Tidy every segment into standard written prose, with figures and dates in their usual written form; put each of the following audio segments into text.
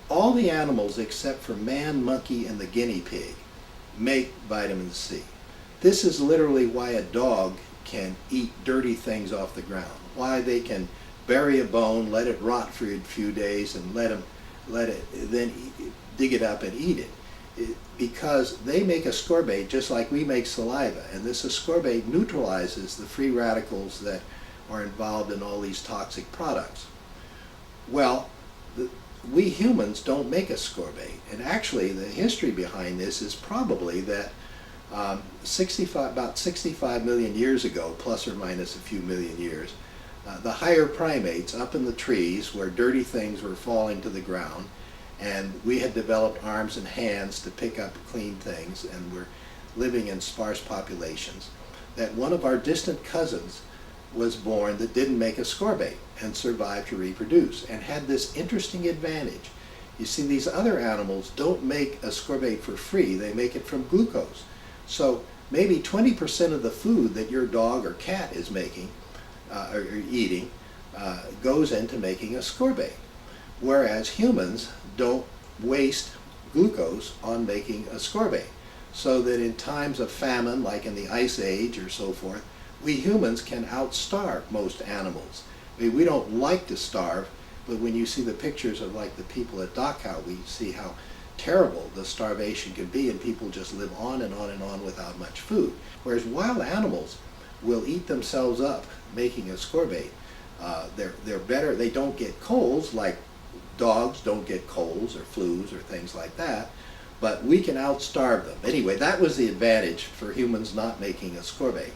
all the animals except for man, monkey, and the guinea pig make vitamin C. This is literally why a dog can eat dirty things off the ground, why they can bury a bone, let it rot for a few days, and let it then dig it up and eat it. Because they make ascorbate just like we make saliva, and this ascorbate neutralizes the free radicals that are involved in all these toxic products. Well, we humans don't make ascorbate, and actually the history behind this is probably that about 65 million years ago, plus or minus a few million years, the higher primates up in the trees where dirty things were falling to the ground, and we had developed arms and hands to pick up clean things, and were living in sparse populations, that one of our distant cousins was born that didn't make ascorbate and survived to reproduce, and had this interesting advantage. You see, these other animals don't make ascorbate for free, they make it from glucose. So maybe 20% of the food that your dog or cat is making or eating goes into making ascorbate, whereas humans don't waste glucose on making ascorbate. So that in times of famine, like in the Ice Age or so forth, we humans can outstarve most animals. I mean, we don't like to starve, but when you see the pictures of like the people at Dachau, we see how terrible the starvation can be, and people just live on and on and on without much food. Whereas wild animals will eat themselves up making ascorbate. They're better, they don't get colds, like dogs don't get colds or flus or things like that, but we can outstarve them. Anyway, that was the advantage for humans not making ascorbate.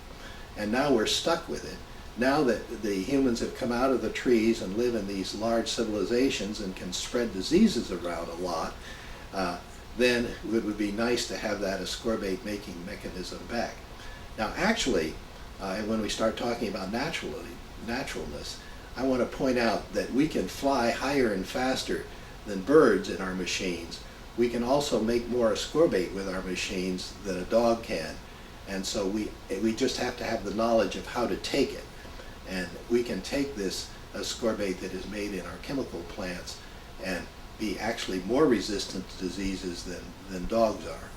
And now we're stuck with it. Now that the humans have come out of the trees and live in these large civilizations and can spread diseases around a lot, then it would be nice to have that ascorbate making mechanism back. Now actually, when we start talking about naturalness, I want to point out that we can fly higher and faster than birds in our machines. We can also make more ascorbate with our machines than a dog can. And so we just have to have the knowledge of how to take it. And we can take this ascorbate that is made in our chemical plants and be actually more resistant to diseases than dogs are.